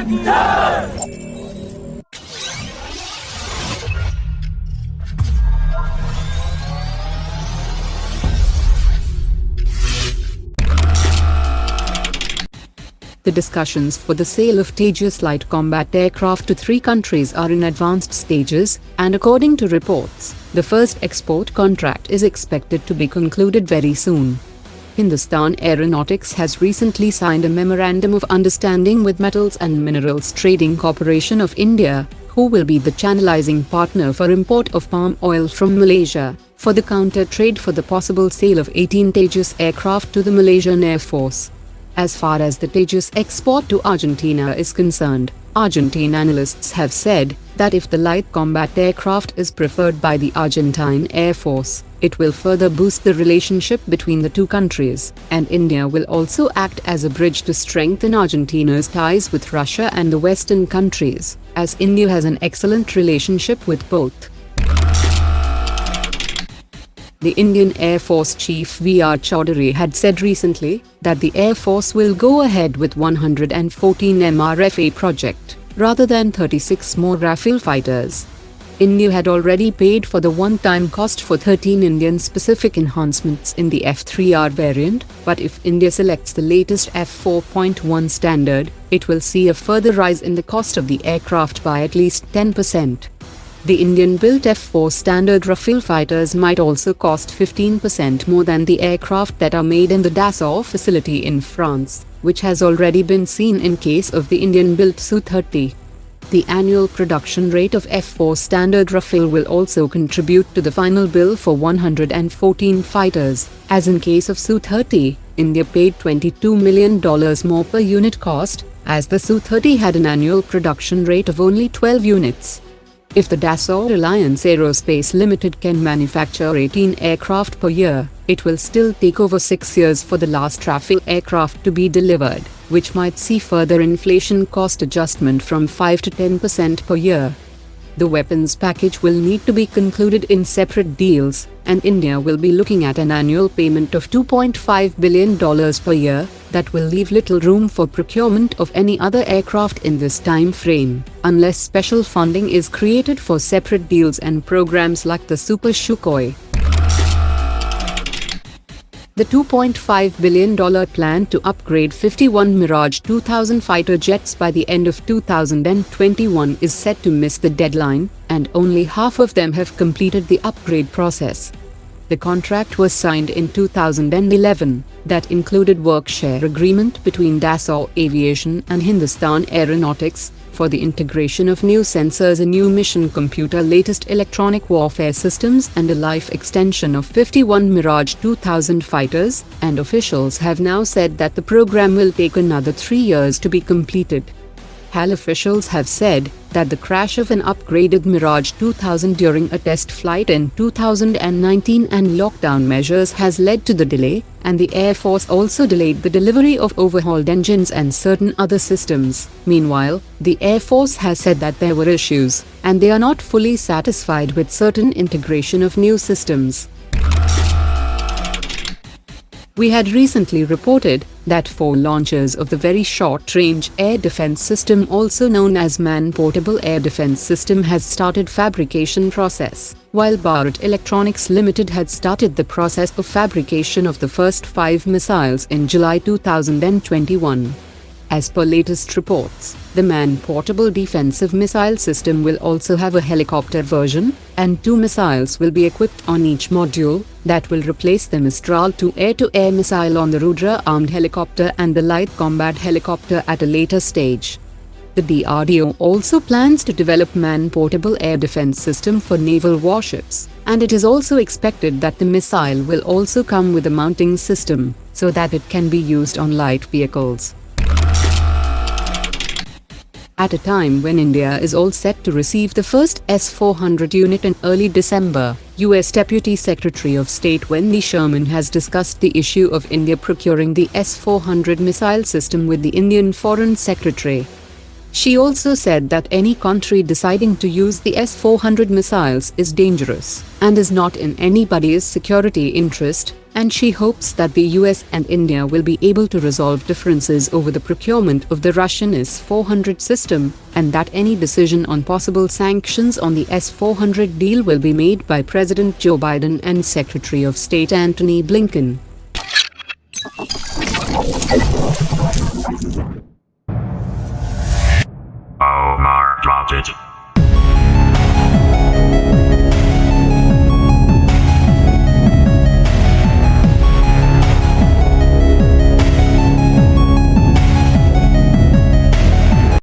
The discussions for the sale of Tejas light combat aircraft to 3 countries are in advanced stages, and according to reports, the first export contract is expected to be concluded very soon. Hindustan Aeronautics has recently signed a Memorandum of Understanding with Metals and Minerals Trading Corporation of India, who will be the channelizing partner for import of palm oil from Malaysia, for the counter trade for the possible sale of 18 Tejas aircraft to the Malaysian Air Force. As far as the Tejas export to Argentina is concerned, Argentine analysts have said that if the light combat aircraft is preferred by the Argentine Air Force, it will further boost the relationship between the two countries, and India will also act as a bridge to strengthen Argentina's ties with Russia and the Western countries, as India has an excellent relationship with both. The Indian Air Force Chief V.R. Chaudhary had said recently that the Air Force will go ahead with 114 MRFA project, rather than 36 more Rafale fighters. India had already paid for the one-time cost for 13 Indian-specific enhancements in the F-3R variant, but if India selects the latest F-4.1 standard, it will see a further rise in the cost of the aircraft by at least 10%. The Indian-built F-4 standard Rafale fighters might also cost 15% more than the aircraft that are made in the Dassault facility in France, which has already been seen in case of the Indian-built Su-30. The annual production rate of F-4 standard Rafale will also contribute to the final bill for 114 fighters, as in case of Su-30, India paid $22 million more per unit cost, as the Su-30 had an annual production rate of only 12 units. If the Dassault Reliance Aerospace Limited can manufacture 18 aircraft per year, it will still take over 6 years for the last Rafale aircraft to be delivered, which might see further inflation cost adjustment from 5 to 10% per year. The weapons package will need to be concluded in separate deals, and India will be looking at an annual payment of $2.5 billion per year, that will leave little room for procurement of any other aircraft in this time frame, unless special funding is created for separate deals and programs like the Super Sukhoi. The $2.5 billion plan to upgrade 51 Mirage 2000 fighter jets by the end of 2021 is set to miss the deadline, and only half of them have completed the upgrade process. The contract was signed in 2011, that included work-share agreement between Dassault Aviation and Hindustan Aeronautics, for the integration of new sensors, a new mission computer, latest electronic warfare systems, and a life extension of 51 Mirage 2000 fighters, and officials have now said that the program will take another 3 years to be completed. HAL officials have said that the crash of an upgraded Mirage 2000 during a test flight in 2019 and lockdown measures has led to the delay, and the Air Force also delayed the delivery of overhauled engines and certain other systems. Meanwhile, the Air Force has said that there were issues, and they are not fully satisfied with certain integration of new systems. We had recently reported that 4 launchers of the Very Short-Range Air Defense System, also known as Man-Portable Air Defense System, has started fabrication process, while Bharat Electronics Limited had started the process of fabrication of the first 5 missiles in July 2021. As per latest reports, the Man-Portable Defensive Missile System will also have a helicopter version, and 2 missiles will be equipped on each module, that will replace the Mistral 2 air-to-air missile on the Rudra armed helicopter and the light combat helicopter at a later stage. The DRDO also plans to develop Man-Portable Air Defense System for naval warships, and it is also expected that the missile will also come with a mounting system, so that it can be used on light vehicles. At a time when India is all set to receive the first S-400 unit in early December, U.S. Deputy Secretary of State Wendy Sherman has discussed the issue of India procuring the S-400 missile system with the Indian Foreign Secretary. She also said that any country deciding to use the S-400 missiles is dangerous and is not in anybody's security interest, and she hopes that the US and India will be able to resolve differences over the procurement of the Russian S-400 system, and that any decision on possible sanctions on the S-400 deal will be made by President Joe Biden and Secretary of State Antony Blinken.